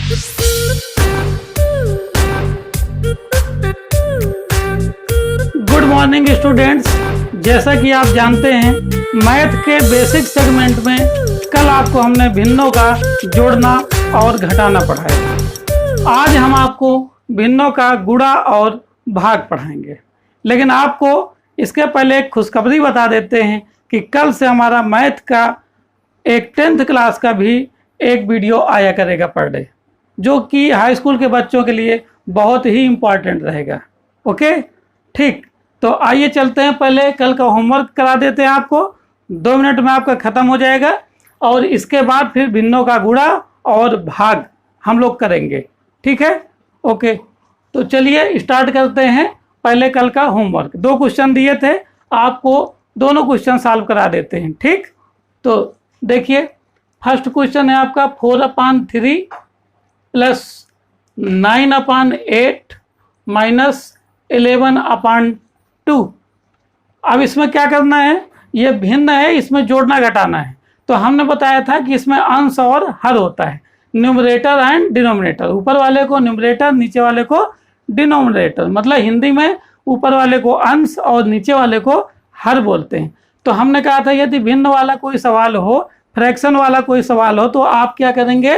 Good morning students. जैसा कि आप जानते हैं, मैथ के बेसिक सेगमेंट में कल आपको हमने भिन्नों का जोड़ना और घटाना पढ़ाया। आज हम आपको भिन्नों का गुणा और भाग पढ़ाएंगे। लेकिन आपको इसके पहले एक खुशखबरी बता देते हैं कि कल से हमारा मैथ का एक 10th क्लास का भी एक वीडियो आया करेगा पर डे, जो कि हाई स्कूल के बच्चों के लिए बहुत ही इम्पॉर्टेंट रहेगा। ओके, ठीक। तो आइए चलते हैं, पहले कल का होमवर्क करा देते हैं आपको। 2 मिनट में आपका ख़त्म हो जाएगा और इसके बाद फिर भिन्नों का गुणा और भाग हम लोग करेंगे। ठीक है, ओके। तो चलिए स्टार्ट करते हैं। पहले कल का होमवर्क 2 क्वेश्चन दिए थे, आपको दोनों क्वेश्चन सॉल्व करा देते हैं। ठीक, तो देखिए फर्स्ट क्वेश्चन है आपका 4/3 प्लस 9/8 माइनस 11/2। अब इसमें क्या करना है, ये भिन्न है, इसमें जोड़ना घटाना है। तो हमने बताया था कि इसमें अंश और हर होता है, न्यूमरेटर एंड डिनोमिनेटर। ऊपर वाले को न्यूमरेटर, नीचे वाले को डिनोमिनेटर। मतलब हिंदी में ऊपर वाले को अंश और नीचे वाले को हर बोलते हैं। तो हमने कहा था यदि भिन्न वाला कोई सवाल हो, फ्रैक्शन वाला कोई सवाल हो, तो आप क्या करेंगे,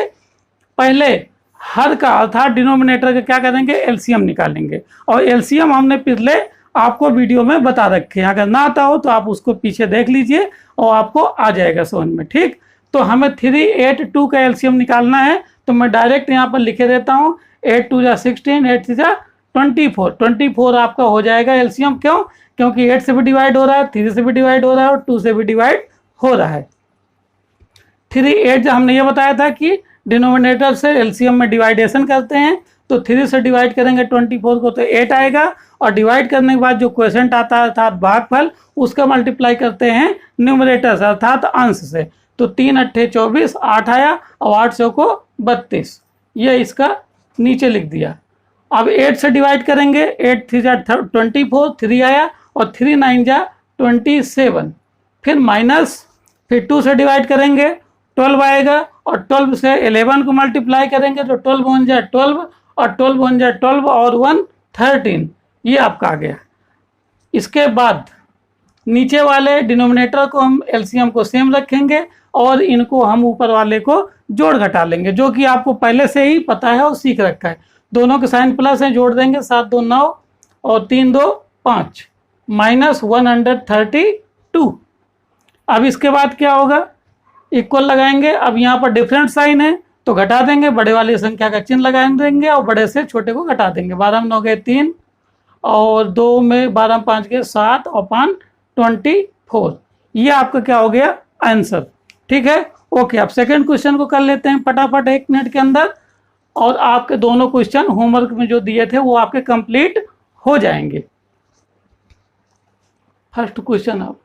पहले हर का अर्थात डिनोमिनेटर का क्या करेंगे, एलसीएम निकालेंगे। और एलसीएम हमने पिछले आपको वीडियो में बता रखे हैं, अगर ना आता हो तो आप उसको पीछे देख लीजिए और आपको आ जाएगा समझ में। ठीक, तो हमें 3, 8, 2 का एलसीएम निकालना है। तो मैं डायरेक्ट यहाँ पर लिखे देता हूँ, 8 2 16, 8 3 24। 24 आपका हो जाएगा एलसीएम। क्यों? क्योंकि 8 से भी डिवाइड हो रहा है, 3 से भी डिवाइड हो रहा है और 2 से भी डिवाइड हो रहा है। 3, 8 हमने ये बताया था कि डिनोमिनेटर से एलसीएम में डिवाइडेशन करते हैं। तो 3 से डिवाइड करेंगे 24 को तो 8 आएगा, और डिवाइड करने के बाद जो क्वोशेंट आता है अर्थात भागफल, उसका मल्टीप्लाई करते हैं न्यूमरेटर से अर्थात अंश से। तो 3 8 24, 8 आया और 8 से को 32। ये इसका नीचे लिख दिया। अब 8 से डिवाइड करेंगे, 8 3 24, 3 आया और 3 9 27। फिर माइनस, फिर 2 से डिवाइड करेंगे 12 आएगा और 12 से 11 को मल्टीप्लाई करेंगे तो 12 बन जाए 12 और 12 बन जाए 12 और 1 13। ये आपका आ गया। इसके बाद नीचे वाले डिनोमिनेटर को हम एलसीएम को सेम रखेंगे और इनको हम ऊपर वाले को जोड़ घटा लेंगे, जो कि आपको पहले से ही पता है और सीख रखा है। दोनों के साइन प्लस हैं, जोड़ देंगे 7 2 9 और 3 2 5 माइनस 132। अब इसके बाद क्या होगा, इक्वल लगाएंगे। अब यहाँ पर डिफरेंट साइन है तो घटा देंगे, बड़े वाली संख्या का चिन्ह लगा देंगे और बड़े से छोटे को घटा देंगे। 12 में 9 गए 3 और 2 में 12 में 5 गए 7 और 5 24। ये आपका क्या हो गया, आंसर। ठीक है, ओके। अब सेकंड क्वेश्चन को कर लेते हैं फटाफट 1 मिनट के अंदर, और आपके दोनों क्वेश्चन होमवर्क में जो दिए थे वो आपके कंप्लीट हो जाएंगे। फर्स्ट क्वेश्चन, आप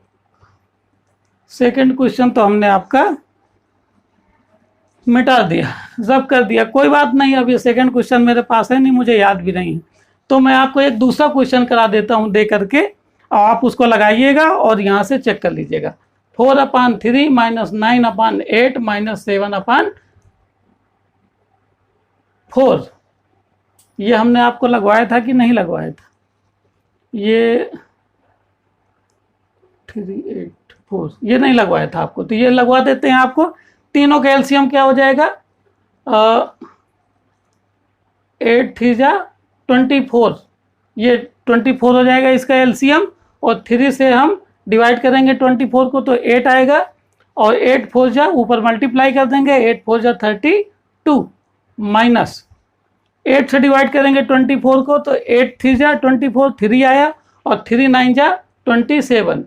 सेकंड क्वेश्चन तो हमने आपका मिटा दिया, जब कर दिया, कोई बात नहीं। अब ये सेकंड क्वेश्चन मेरे पास है नहीं, मुझे याद भी नहीं है, तो मैं आपको एक दूसरा क्वेश्चन करा देता हूं दे करके, और आप उसको लगाइएगा और यहाँ से चेक कर लीजिएगा। 4/3 माइनस 9/8 माइनस 7/4। ये हमने आपको लगवाया था कि नहीं लगवाया था, ये 3 8 4 ये नहीं लगवाया था आपको, तो ये लगवा देते हैं आपको। तीनों का एलसीएम क्या हो जाएगा, 8 3 24, ये 24 हो जाएगा इसका एलसीएम। और 3 से हम डिवाइड करेंगे 24 को तो 8 आएगा, और 8 4 ऊपर मल्टीप्लाई कर देंगे, 8 4 32 माइनस 8 से डिवाइड करेंगे 24 को तो 8 3 24, 3 आया और 3 9 27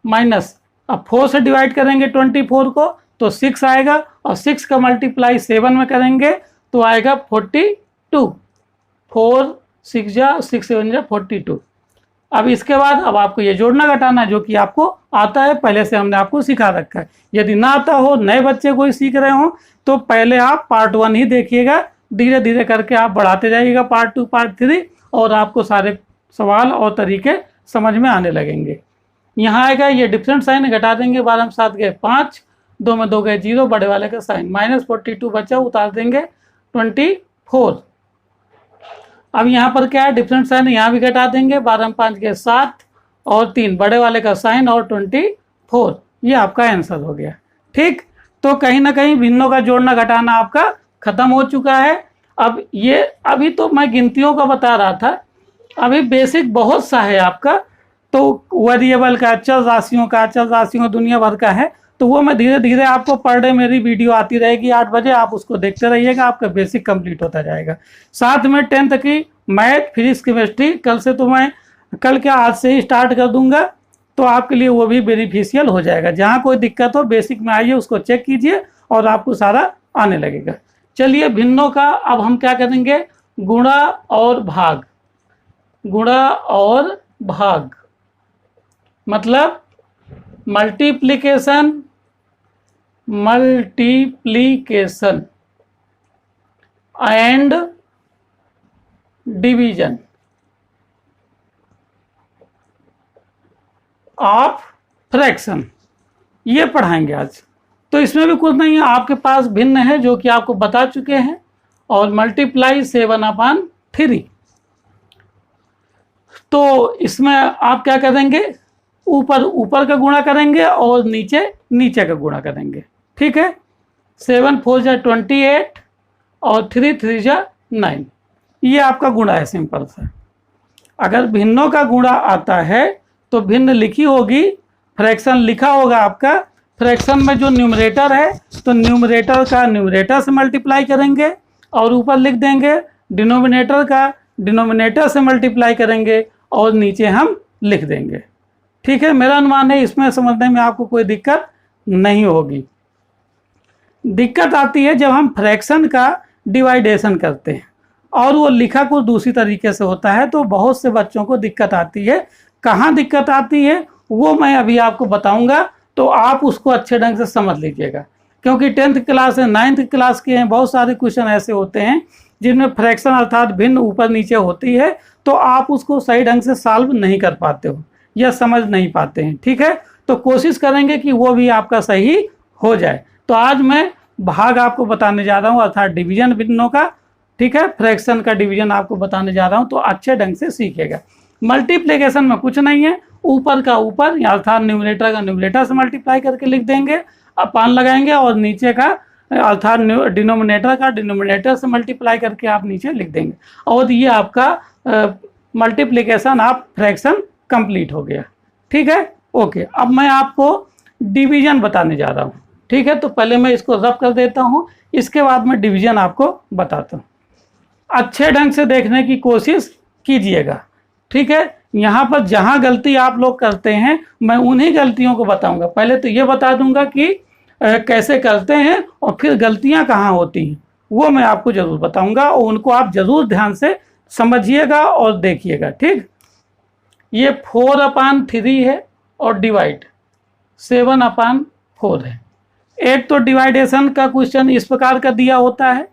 माइनस, अब 4 से डिवाइड करेंगे 24 को तो 6 आएगा और 6 का मल्टीप्लाई 7 में करेंगे तो आएगा 42। 4 6 6 7 42। अब इसके बाद अब आपको ये जोड़ना घटाना है, जो कि आपको आता है, पहले से हमने आपको सिखा रखा है। यदि ना आता हो, नए बच्चे कोई सीख रहे हो, तो पहले आप पार्ट 1 ही देखिएगा, धीरे धीरे करके आप बढ़ाते जाइएगा पार्ट 2 पार्ट 3, और आपको सारे सवाल और तरीके समझ में आने लगेंगे। यहाँ आएगा ये डिफरेंट साइन घटा देंगे, 12 में 7 गए 5, 2 में 2 गए 0, बड़े वाले का साइन माइनस 42 बचा, उतार देंगे 24। अब यहाँ पर क्या है, डिफरेंट साइन यहाँ भी घटा देंगे, 12 में 5 के 7 और 3 बड़े वाले का साइन और 24, ये आपका आंसर हो गया। ठीक, तो कहीं ना कहीं भिन्नों का जोड़ना घटाना आपका खत्म हो चुका है। अब ये अभी तो मैं गिनतियों का बता रहा था, अभी बेसिक बहुत सा है आपका, तो वेरिएबल का, चल राशियों दुनिया भर का है, तो वो मैं धीरे धीरे आपको पर डे मेरी वीडियो आती रहेगी 8 बजे, आप उसको देखते रहिएगा, आपका बेसिक कंप्लीट होता जाएगा। साथ में 10th की मैथ, फिजिक्स, केमिस्ट्री कल से तो मैं कल क्या आज से ही स्टार्ट कर दूंगा, तो आपके लिए वो भी बेनिफिशियल हो जाएगा। जहाँ कोई दिक्कत हो बेसिक में आइए, उसको चेक कीजिए और आपको सारा आने लगेगा। चलिए भिन्नों का अब हम क्या करेंगे, गुणा और भाग। गुणा और भाग मतलब multiplication and division of fraction, ये पढ़ाएंगे आज। तो इसमें भी कुछ नहीं है, आपके पास भिन्न है जो कि आपको बता चुके हैं, और मल्टीप्लाई 7/3। तो इसमें आप क्या करेंगे, ऊपर ऊपर का गुणा करेंगे और नीचे नीचे का गुणा करेंगे। ठीक है, 7 4 जा 28 और 3 3 जा 9, ये आपका गुणा है सिंपल सा। अगर भिन्नों का गुणा आता है तो भिन्न लिखी होगी, फ्रैक्शन लिखा होगा आपका, फ्रैक्शन में जो न्यूमरेटर है तो न्यूमरेटर का न्यूमरेटर से मल्टीप्लाई करेंगे और ऊपर लिख देंगे, डिनोमिनेटर का डिनोमिनेटर से मल्टीप्लाई करेंगे और नीचे हम लिख देंगे। ठीक है, मेरा अनुमान है इसमें समझने में आपको कोई दिक्कत नहीं होगी। दिक्कत आती है जब हम फ्रैक्शन का डिवाइडेशन करते हैं और वो लिखा कुछ दूसरी तरीके से होता है, तो बहुत से बच्चों को दिक्कत आती है। कहाँ दिक्कत आती है वो मैं अभी आपको बताऊंगा, तो आप उसको अच्छे ढंग से समझ लीजिएगा, क्योंकि 10th क्लास है, 9th क्लास के हैं, बहुत सारे क्वेश्चन ऐसे होते हैं जिनमें फ्रैक्शन अर्थात भिन्न ऊपर नीचे होती है, तो आप उसको सही ढंग से सॉल्व नहीं कर पाते हो या समझ नहीं पाते हैं। ठीक है, तो कोशिश करेंगे कि वो भी आपका सही हो जाए। तो आज मैं भाग आपको बताने जा रहा हूँ, अर्थात डिवीजन भिन्नों का। ठीक है, फ्रैक्शन का डिवीजन आपको बताने जा रहा हूँ, तो अच्छे ढंग से सीखेगा। मल्टीप्लिकेशन में कुछ नहीं है, ऊपर का ऊपर अर्थात न्यूमरेटर का न्यूमरेटर से मल्टीप्लाई करके लिख देंगे, अपान लगाएंगे, और नीचे का अर्थात डिनोमिनेटर का डिनोमिनेटर से मल्टीप्लाई करके आप नीचे लिख देंगे, और ये आपका मल्टीप्लिकेशन ऑफ फ्रैक्शन कंप्लीट हो गया। ठीक है, ओके। अब मैं आपको डिवीजन बताने जा रहा हूँ। ठीक है, तो पहले मैं इसको रब कर देता हूँ, इसके बाद मैं डिवीजन आपको बताता हूँ। अच्छे ढंग से देखने की कोशिश कीजिएगा। ठीक है, यहाँ पर जहाँ गलती आप लोग करते हैं मैं उन्हीं गलतियों को बताऊंगा। पहले तो ये बता दूंगा कि कैसे करते हैं, और फिर गलतियाँ कहाँ होती हैं वो मैं आपको ज़रूर बताऊंगा, और उनको आप ज़रूर ध्यान से समझिएगा और देखिएगा। ठीक, ये 4/3 है और डिवाइड 7/4 है। एक तो डिवाइडेशन का क्वेश्चन इस प्रकार का दिया होता है,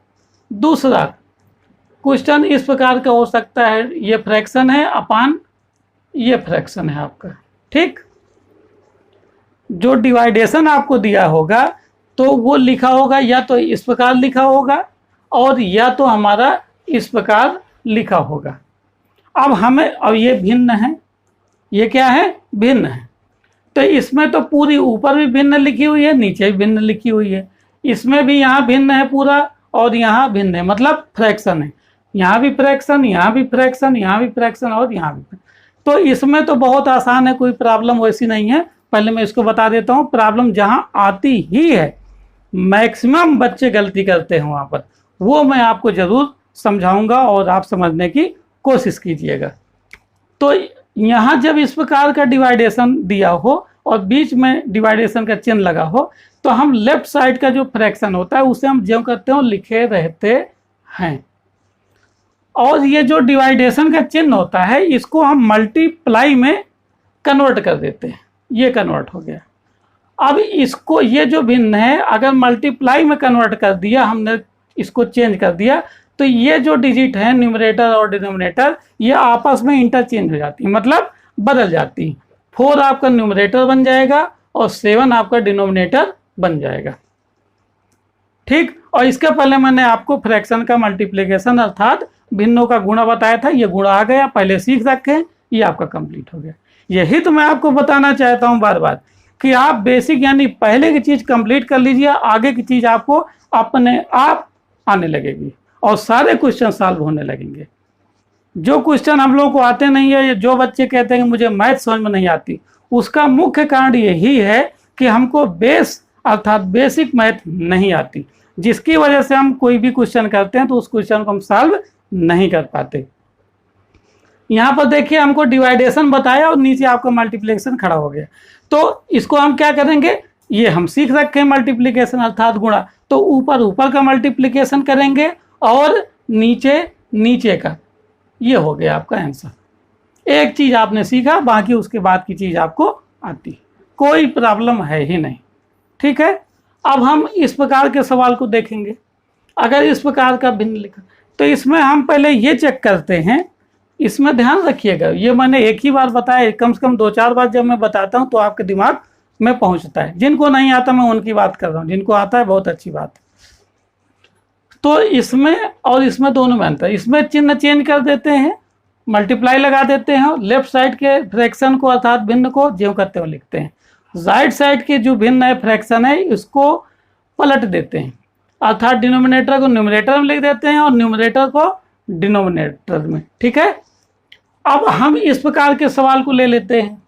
दूसरा क्वेश्चन इस प्रकार का हो सकता है, ये फ्रैक्शन है अपान ये फ्रैक्शन है आपका। ठीक, जो डिवाइडेशन आपको दिया होगा तो वो लिखा होगा या तो इस प्रकार लिखा होगा और या तो हमारा इस प्रकार लिखा होगा। अब हमें, अब ये भिन्न है, ये क्या है, भिन्न है, तो इसमें तो पूरी ऊपर भी भिन्न लिखी हुई है, नीचे भी भिन्न लिखी हुई है, इसमें भी यहाँ भिन्न है पूरा और यहाँ भिन्न है, मतलब फ्रैक्शन है, यहाँ भी फ्रैक्शन, यहाँ भी फ्रैक्शन, यहाँ भी फ्रैक्शन और यहाँ भी। तो इसमें तो बहुत आसान है, कोई प्रॉब्लम वैसी नहीं है। पहले मैं इसको बता देता हूँ, प्रॉब्लम जहाँ आती ही है, मैक्सिमम बच्चे गलती करते हैं वहाँ पर, वो मैं आपको ज़रूर समझाऊंगा और आप समझने की कोशिश कीजिएगा। तो यहाँ जब इस प्रकार का डिवाइडेशन दिया हो और बीच में डिवाइडेशन का चिन्ह लगा हो, तो हम लेफ्ट साइड का जो फ्रैक्शन होता है उसे हम जो करते हो लिखे रहते हैं, और ये जो डिवाइडेशन का चिन्ह होता है इसको हम मल्टीप्लाई में कन्वर्ट कर देते हैं। ये कन्वर्ट हो गया। अब इसको, ये जो भिन्न है अगर मल्टीप्लाई में कन्वर्ट कर दिया हमने, इसको चेंज कर दिया, तो ये जो डिजिट है न्यूमरेटर और डिनोमिनेटर ये आपस में इंटरचेंज हो जाती है, मतलब बदल जाती है। 4 आपका न्यूमरेटर बन जाएगा और 7 आपका डिनोमिनेटर बन जाएगा। ठीक, और इसके पहले मैंने आपको फ्रैक्शन का मल्टीप्लिकेशन अर्थात भिन्नों का गुणा बताया था, ये गुणा आ गया, पहले सीख रखे हैं, ये आपका कंप्लीट हो गया। यही तो मैं आपको बताना चाहता हूँ बार बार कि आप बेसिक यानी पहले की चीज़ कंप्लीट कर लीजिए, आगे की चीज़ आपको अपने आप आने लगेगी और सारे क्वेश्चन सॉल्व होने लगेंगे। जो क्वेश्चन हम लोगों को आते नहीं है, जो बच्चे कहते हैं कि मुझे मैथ समझ में नहीं आती, उसका मुख्य कारण यही है कि हमको बेस अर्थात बेसिक मैथ नहीं आती, जिसकी वजह से हम कोई भी क्वेश्चन करते हैं तो उस क्वेश्चन को हम सॉल्व नहीं कर पाते। यहाँ पर देखिए हमको डिवाइडेशन बताया और नीचे आपका मल्टीप्लिकेशन खड़ा हो गया, तो इसको हम क्या करेंगे, ये हम सीख रखे हैं मल्टीप्लिकेशन अर्थात गुणा, तो ऊपर ऊपर का मल्टीप्लिकेशन करेंगे और नीचे नीचे का, ये हो गया आपका आंसर। एक चीज़ आपने सीखा, बाकी उसके बाद की चीज़ आपको आती, कोई प्रॉब्लम है ही नहीं। ठीक है, अब हम इस प्रकार के सवाल को देखेंगे। अगर इस प्रकार का भिन्न लिखा तो इसमें हम पहले ये चेक करते हैं, इसमें ध्यान रखिएगा, ये मैंने एक ही बार बताया, कम से कम 2-4 बार जब मैं बताता हूँ तो आपके दिमाग में पहुँचता है। जिनको नहीं आता मैं उनकी बात कर रहा हूँ, जिनको आता है बहुत अच्छी बात है। तो इसमें और इसमें दोनों में अंतर, इसमें चिन्ह चेंज कर देते हैं, मल्टीप्लाई लगा देते हैं और लेफ्ट साइड के फ्रैक्शन को अर्थात भिन्न को ज्यों करते हुए लिखते हैं। राइट साइड के जो भिन्न है फ्रैक्शन है इसको पलट देते हैं, अर्थात डिनोमिनेटर को न्यूमरेटर में लिख देते हैं और न्यूमरेटर को डिनोमिनेटर में। ठीक है, अब हम इस प्रकार के सवाल को ले लेते हैं।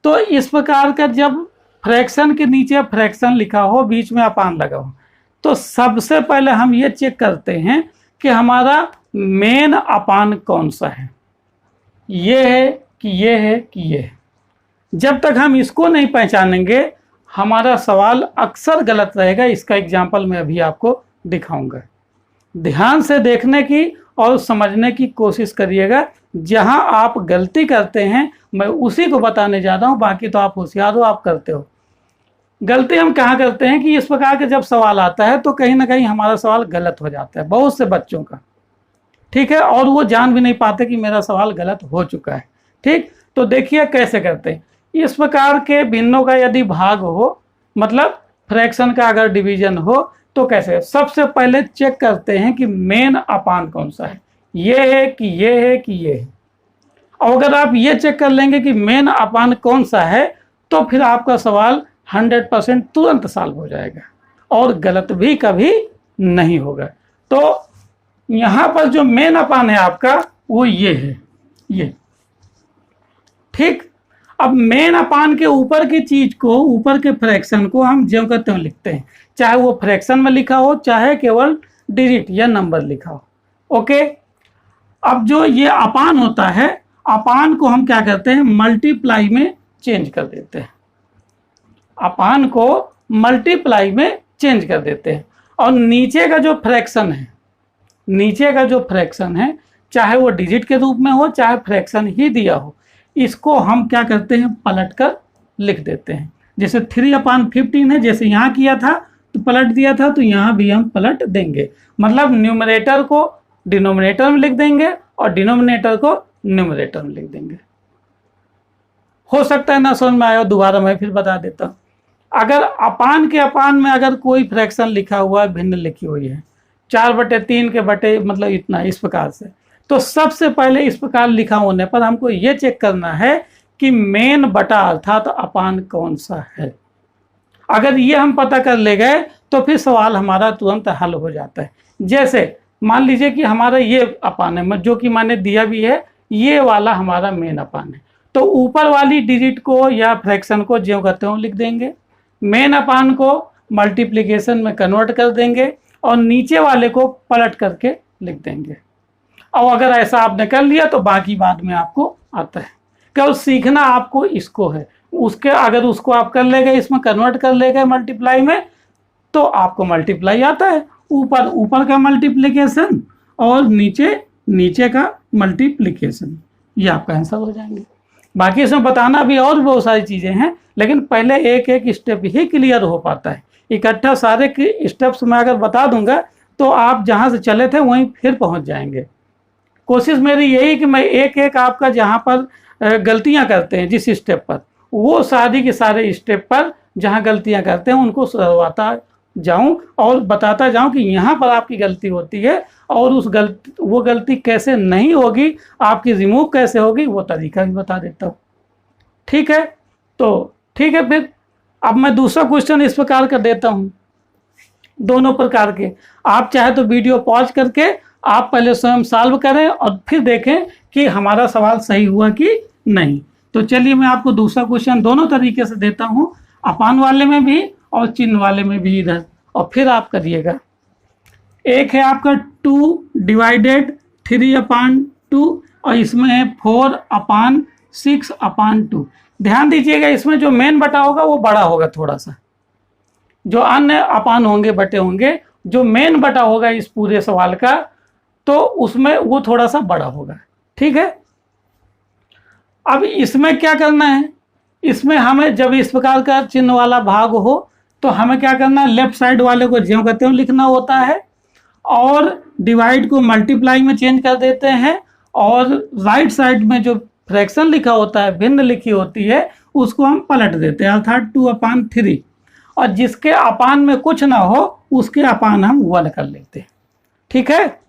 तो इस प्रकार का जब फ्रैक्शन के नीचे फ्रैक्शन लिखा हो, बीच में अपान लगा हो, तो सबसे पहले हम ये चेक करते हैं कि हमारा मेन अपान कौन सा है, ये है कि ये है कि ये है। जब तक हम इसको नहीं पहचानेंगे हमारा सवाल अक्सर गलत रहेगा। इसका एग्जाम्पल मैं अभी आपको दिखाऊंगा। ध्यान से देखने की और समझने की कोशिश करिएगा। जहां आप गलती करते हैं मैं उसी को बताने जा रहा हूं, बाकी तो आप होशियार हो, आप करते हो। गलती हम कहाँ करते हैं कि इस प्रकार के जब सवाल आता है तो कहीं ना कहीं हमारा सवाल गलत हो जाता है, बहुत से बच्चों का। ठीक है, और वो जान भी नहीं पाते कि मेरा सवाल गलत हो चुका है। ठीक, तो देखिए कैसे करते हैं। इस प्रकार के भिन्नों का यदि भाग हो, मतलब फ्रैक्शन का अगर डिवीजन हो, तो कैसे, सबसे पहले चेक करते हैं कि मेन अपान कौन सा है, ये है कि ये है कि ये है। और अगर आप ये चेक कर लेंगे कि मेन अपान कौन सा है, तो फिर आपका सवाल 100% तुरंत सॉल्व हो जाएगा और गलत भी कभी नहीं होगा। तो यहाँ पर जो मेन अपान है आपका वो ये है, ये। ठीक, अब मेन अपान के ऊपर की चीज को, ऊपर के फ्रैक्शन को हम ज्यों करते हुए लिखते हैं, चाहे वो फ्रैक्शन में लिखा हो चाहे केवल डिजिट या नंबर लिखा हो। ओके, अब जो ये अपान होता है, अपान को हम क्या करते हैं, मल्टीप्लाई में चेंज कर देते हैं। अपान को मल्टीप्लाई में चेंज कर देते हैं और नीचे का जो फ्रैक्शन है, नीचे का जो फ्रैक्शन है, चाहे वो डिजिट के रूप में हो चाहे फ्रैक्शन ही दिया हो, इसको हम क्या करते हैं, पलट कर लिख देते हैं। जैसे 3/15 है, जैसे यहाँ किया था तो पलट दिया था, तो यहाँ भी हम पलट देंगे। मतलब न्यूमरेटर को डिनोमिनेटर में लिख देंगे और डिनोमिनेटर को न्यूमरेटर में लिख देंगे। हो सकता है ना समझ में आया, दोबारा मैं फिर बता देता हूँ। अगर अपान के अपान में अगर कोई फ्रैक्शन लिखा हुआ है, भिन्न लिखी हुई है, 4/3 के बटे मतलब इतना, इस प्रकार से, तो सबसे पहले इस प्रकार लिखा होने पर हमको ये चेक करना है कि मेन बटा अर्थात अपान कौन सा है। अगर ये हम पता कर ले गए तो फिर सवाल हमारा तुरंत हल हो जाता है। जैसे मान लीजिए कि हमारा ये अपान है, जो कि मैंने दिया भी है, ये वाला हमारा मेन अपान है, तो ऊपर वाली डिजिट को या फ्रैक्शन को ज्यों करते हो लिख देंगे, मेन अपान को मल्टीप्लिकेशन में कन्वर्ट कर देंगे और नीचे वाले को पलट करके लिख देंगे। और अगर ऐसा आपने कर लिया तो बाकी बाद में आपको आता है। केवल सीखना आपको इसको है, उसके अगर उसको आप कर ले गए, इसमें कन्वर्ट कर ले गए मल्टीप्लाई में, तो आपको मल्टीप्लाई आता है। ऊपर ऊपर का मल्टीप्लिकेशन और नीचे नीचे का मल्टीप्लिकेशन, ये आपका आंसर हो जाएंगे। बाकी इसमें बताना भी और बहुत सारी चीज़ें हैं, लेकिन पहले एक एक स्टेप ही क्लियर हो पाता है। इकट्ठा सारे के स्टेप्स मैं अगर बता दूंगा तो आप जहाँ से चले थे वहीं फिर पहुँच जाएंगे। कोशिश मेरी यही कि मैं एक एक आपका जहाँ पर गलतियाँ करते हैं जिस स्टेप पर, वो सारी के सारे स्टेप पर जहाँ गलतियाँ करते हैं उनको सुधरवाता जाऊं और बताता जाऊं कि यहाँ पर आपकी गलती होती है और वो गलती कैसे नहीं होगी, आपकी रिमूव कैसे होगी, वो तरीका भी बता देता हूँ। ठीक है, तो ठीक है, फिर अब मैं दूसरा क्वेश्चन इस प्रकार का देता हूँ, दोनों प्रकार के। आप चाहे तो वीडियो पॉज करके आप पहले स्वयं सॉल्व करें और फिर देखें कि हमारा सवाल सही हुआ कि नहीं। तो चलिए मैं आपको दूसरा क्वेश्चन दोनों तरीके से देता हूँ, अपान वाले में भी और चिन्ह वाले में भी इधर, और फिर आप करिएगा। एक है आपका 2 डिवाइडेड 3/2 और इसमें है 4/6/2। ध्यान दीजिएगा, इसमें जो मेन बटा होगा वो बड़ा होगा थोड़ा सा, जो अन्य अपान होंगे बटे होंगे, जो मेन बटा होगा इस पूरे सवाल का तो उसमें वो थोड़ा सा बड़ा होगा। ठीक है, अब इसमें क्या करना है, इसमें हमें जब इस प्रकार का चिन्ह वाला भाग हो तो हमें क्या करना है, लेफ्ट साइड वाले को ज्यों का त्यों लिखना होता है और डिवाइड को मल्टीप्लाई में चेंज कर देते हैं और राइट साइड में जो फ्रैक्शन लिखा होता है, भिन्न लिखी होती है, उसको हम पलट देते हैं, अर्थात 2/3। और जिसके अपान में कुछ ना हो उसके अपान हम 1 कर लेते हैं। ठीक है,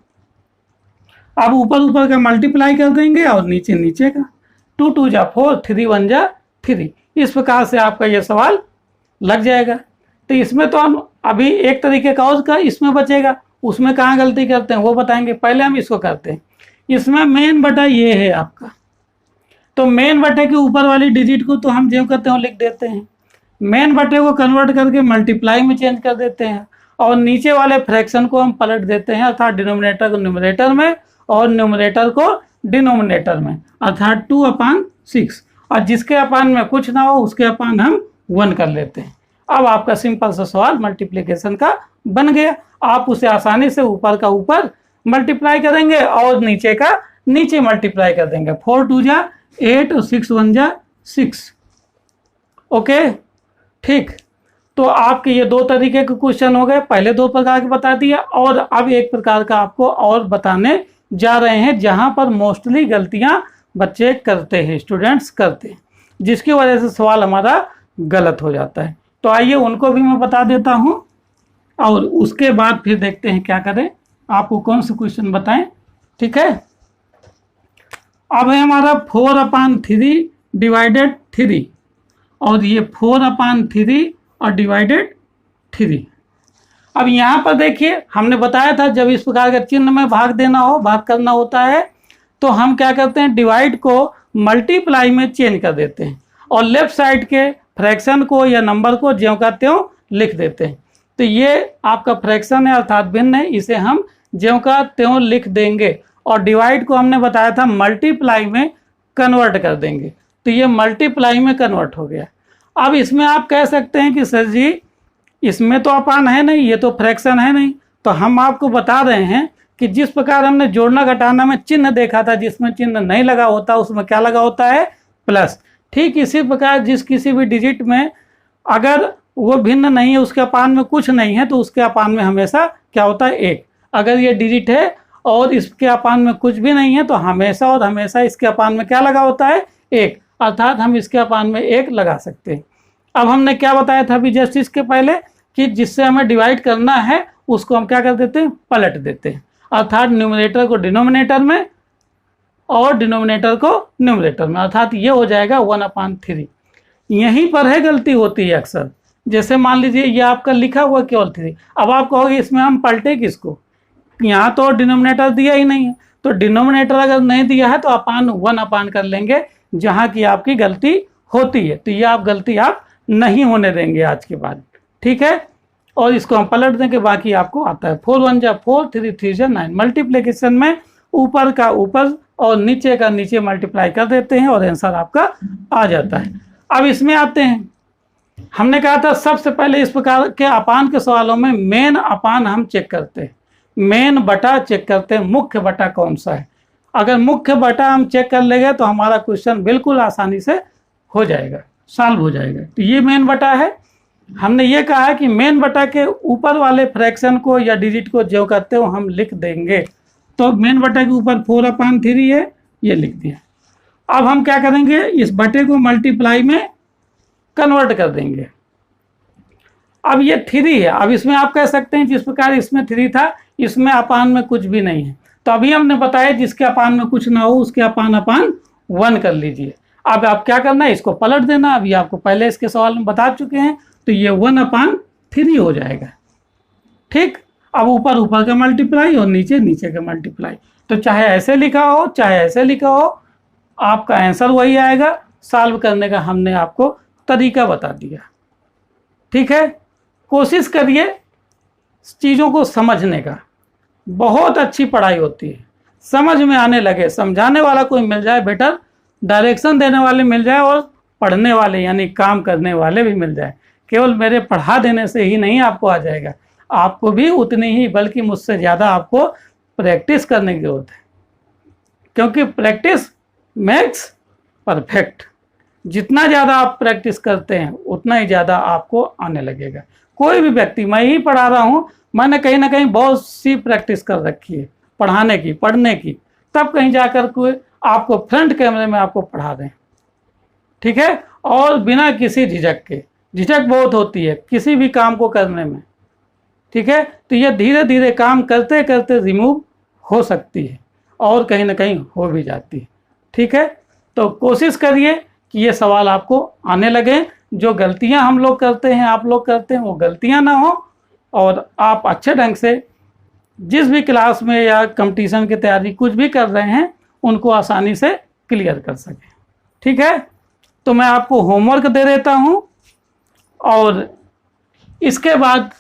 अब ऊपर ऊपर का मल्टीप्लाई कर देंगे और नीचे नीचे का, 2 2 जा 4, 3 1 जा 3। इस प्रकार से आपका ये सवाल लग जाएगा। तो इसमें तो हम अभी एक तरीके का और का इसमें बचेगा, उसमें कहाँ गलती करते हैं वो बताएंगे, पहले हम इसको करते हैं। इसमें मेन बटा ये है आपका, तो मेन बटे के ऊपर वाली डिजिट को तो हम ज्यों करते हो लिख देते हैं, मेन बटे को कन्वर्ट करके मल्टीप्लाई में चेंज कर देते हैं और नीचे वाले फ्रैक्शन को हम पलट देते हैं, अर्थात डिनोमिनेटर को न्यूमरेटर में और न्यूमरेटर को डिनोमिनेटर में, अर्थात 2/6। और जिसके अपान में कुछ ना हो उसके अपान हम 1 कर लेते हैं। अब आपका सिंपल सा सवाल मल्टीप्लिकेशन का बन गया। आप उसे आसानी से ऊपर का ऊपर मल्टीप्लाई करेंगे और नीचे का नीचे मल्टीप्लाई कर देंगे। 4 2 जा 8 और 6 1 जा 6। ओके, ठीक। तो आपके ये 2 तरीके के क्वेश्चन हो गए, पहले 2 प्रकार के बता दिया और अब एक प्रकार का आपको और बताने जा रहे हैं जहां पर मोस्टली गलतियां बच्चे करते हैं, स्टूडेंट्स करते हैं, जिसकी वजह से सवाल हमारा गलत हो जाता है। तो आइए उनको भी मैं बता देता हूं और उसके बाद फिर देखते हैं क्या करें, आपको कौन से क्वेश्चन बताएं। ठीक है, अब है हमारा 4/3 डिवाइडेड 3 और ये 4/3 और डिवाइडेड 3। अब यहाँ पर देखिए हमने बताया था जब इस प्रकार का चिन्ह में भाग देना हो, भाग करना होता है, तो हम क्या करते हैं, डिवाइड को मल्टीप्लाई में चेंज कर देते हैं और लेफ्ट साइड के फ्रैक्शन को या नंबर को ज्यों का त्यों लिख देते हैं। तो ये आपका फ्रैक्शन है अर्थात भिन्न है, इसे हम ज्यों का त्यों लिख देंगे और डिवाइड को हमने बताया था मल्टीप्लाई में कन्वर्ट कर देंगे, तो ये मल्टीप्लाई में कन्वर्ट हो गया। अब इसमें आप कह सकते हैं कि सर जी इसमें तो अपान है नहीं, ये तो फ्रैक्शन है नहीं, तो हम आपको बता रहे हैं कि जिस प्रकार हमने जोड़ना घटाना में चिन्ह देखा था, जिसमें चिन्ह नहीं लगा होता उसमें क्या लगा होता है, प्लस। ठीक इसी प्रकार जिस किसी भी डिजिट में अगर वो भिन्न नहीं है, उसके अपान में कुछ नहीं है, तो उसके अपान में हमेशा क्या होता है, 1। अगर ये डिजिट है और इसके अपान में कुछ भी नहीं है तो हमेशा और हमेशा इसके अपान में क्या लगा होता है, 1, अर्थात हम इसके अपान में 1 लगा सकते हैं। अब हमने क्या बताया था अभी जस्ट इसके पहले कि जिससे हमें डिवाइड करना है उसको हम क्या कर देते हैं, पलट देते हैं, अर्थात न्यूमरेटर को डिनोमिनेटर में और डिनोमिनेटर को न्यूमरेटर में, अर्थात ये हो जाएगा 1/3। यहीं पर है गलती होती है अक्सर। जैसे मान लीजिए ये आपका लिखा हुआ केवल 3, अब आप कहोगे इसमें हम पलटे किसको, यहाँ तो डिनोमिनेटर दिया ही नहीं है, तो डिनोमिनेटर अगर नहीं दिया है तो अपान 1 कर लेंगे, जहाँ की आपकी गलती होती है। तो ये आप गलती आप नहीं होने देंगे आज के बाद। ठीक है, और इसको हम पलट देंगे, बाकी आपको आता है। 4 1 जा 4, 3 3 जा 9। मल्टीप्लिकेशन में ऊपर का ऊपर और नीचे का नीचे मल्टीप्लाई कर देते हैं और आंसर आपका आ जाता है। अब इसमें आते हैं, हमने कहा था सबसे पहले इस प्रकार के अपान के सवालों में मेन अपान हम चेक करते हैं, मेन बटा चेक करते हैं, मुख्य बटा कौन सा है। अगर मुख्य बटा हम चेक कर लेंगे तो हमारा क्वेश्चन बिल्कुल आसानी से हो जाएगा, सॉल्व हो जाएगा। तो ये मेन बटा है। हमने ये कहा है कि मेन बटा के ऊपर वाले फ्रैक्शन को या डिजिट को जो करते हो हम लिख देंगे, तो मेन बटा के ऊपर 4/3 है, ये लिख दिया। अब हम क्या करेंगे, इस बटे को मल्टीप्लाई में कन्वर्ट कर देंगे। अब ये 3 है। अब इसमें आप कह सकते हैं जिस प्रकार इसमें 3 था, इसमें अपान में कुछ भी नहीं है। तो अभी हमने बताया जिसके अपान में कुछ ना हो उसके अपान 1 कर लीजिए। अब आप क्या करना है, इसको पलट देना। अभी आपको पहले इसके सवाल में बता चुके हैं, तो ये 1/3 हो जाएगा। ठीक, अब ऊपर ऊपर का मल्टीप्लाई और नीचे नीचे का मल्टीप्लाई। तो चाहे ऐसे लिखा हो चाहे ऐसे लिखा हो, आपका आंसर वही आएगा। सॉल्व करने का हमने आपको तरीका बता दिया। ठीक है, कोशिश करिए चीज़ों को समझने का। बहुत अच्छी पढ़ाई होती है, समझ में आने लगे, समझाने वाला कोई मिल जाए बेटर, डायरेक्शन देने वाले मिल जाए और पढ़ने वाले यानी काम करने वाले भी मिल जाए। केवल मेरे पढ़ा देने से ही नहीं आपको आ जाएगा, आपको भी उतनी ही बल्कि मुझसे ज़्यादा आपको प्रैक्टिस करने की जरूरत है, क्योंकि प्रैक्टिस मेक्स परफेक्ट। जितना ज़्यादा आप प्रैक्टिस करते हैं उतना ही ज़्यादा आपको आने लगेगा। कोई भी व्यक्ति, मैं ही पढ़ा रहा हूँ, मैंने कहीं ना कहीं बहुत सी प्रैक्टिस कर रखी है पढ़ाने की, पढ़ने की, तब कहीं जाकर कोई आपको फ्रंट कैमरे में आपको पढ़ा दें। ठीक है, और बिना किसी झिझक के। झिझक बहुत होती है किसी भी काम को करने में। ठीक है, तो ये धीरे धीरे काम करते करते रिमूव हो सकती है और कहीं ना कहीं हो भी जाती है। ठीक है, तो कोशिश करिए कि ये सवाल आपको आने लगे। जो गलतियां हम लोग करते हैं, आप लोग करते हैं, वो गलतियां ना हो और आप अच्छे ढंग से जिस भी क्लास में या कंपटीशन की तैयारी कुछ भी कर रहे हैं उनको आसानी से क्लियर कर सकें। ठीक है, तो मैं आपको होमवर्क दे देता हूं और इसके बाद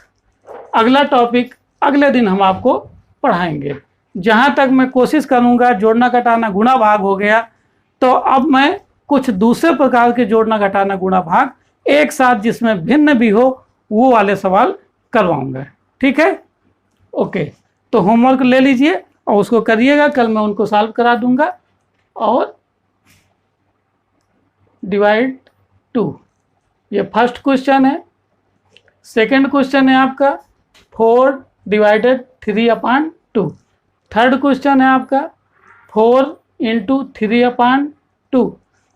अगला टॉपिक अगले दिन हम आपको पढ़ाएंगे। जहां तक मैं कोशिश करूंगा, जोड़ना घटाना गुणा भाग हो गया, तो अब मैं कुछ दूसरे प्रकार के जोड़ना घटाना गुणा भाग एक साथ जिसमें भिन्न भी हो वो वाले सवाल करवाऊंगा। ठीक है, ओके, तो होमवर्क ले लीजिए और उसको करिएगा, कल मैं उनको सॉल्व करा दूंगा। और डिवाइड 2 ये फर्स्ट क्वेश्चन है। सेकंड क्वेश्चन है आपका 4 डिवाइडेड 3/2। थर्ड क्वेश्चन है आपका 4 × 3/2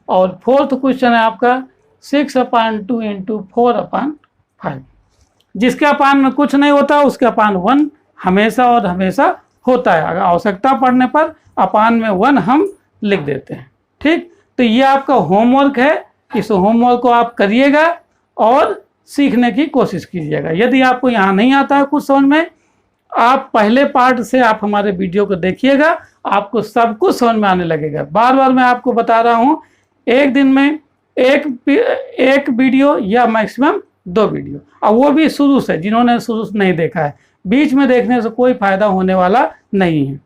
और फोर्थ क्वेश्चन है आपका 6/2 × 4/5। जिसके अपान में कुछ नहीं होता उसके अपान 1 हमेशा और हमेशा होता है। अगर आवश्यकता पड़ने पर अपान में 1 हम लिख देते हैं। ठीक, तो ये आपका होमवर्क है। इस होमवर्क को आप करिएगा और सीखने की कोशिश कीजिएगा। यदि आपको यहाँ नहीं आता है कुछ समझ में, आप पहले पार्ट से आप हमारे वीडियो को देखिएगा, आपको सब कुछ समझ में आने लगेगा। बार बार मैं आपको बता रहा हूँ, एक दिन में एक वीडियो या मैक्सिमम 2 वीडियो, और वो भी शुरू से, जिन्होंने शुरू से नहीं देखा है। बीच में देखने से कोई फायदा होने वाला नहीं है।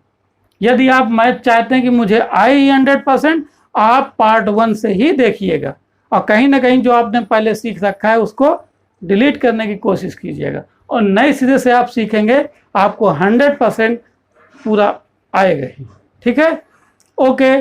यदि आप मैथ चाहते हैं कि मुझे आए ही 100%, आप पार्ट 1 से ही देखिएगा और कहीं ना कहीं जो आपने पहले सीख रखा है उसको डिलीट करने की कोशिश कीजिएगा और नए सिरे से आप सीखेंगे, आपको 100% पूरा आएगा ही। ठीक है, ओके।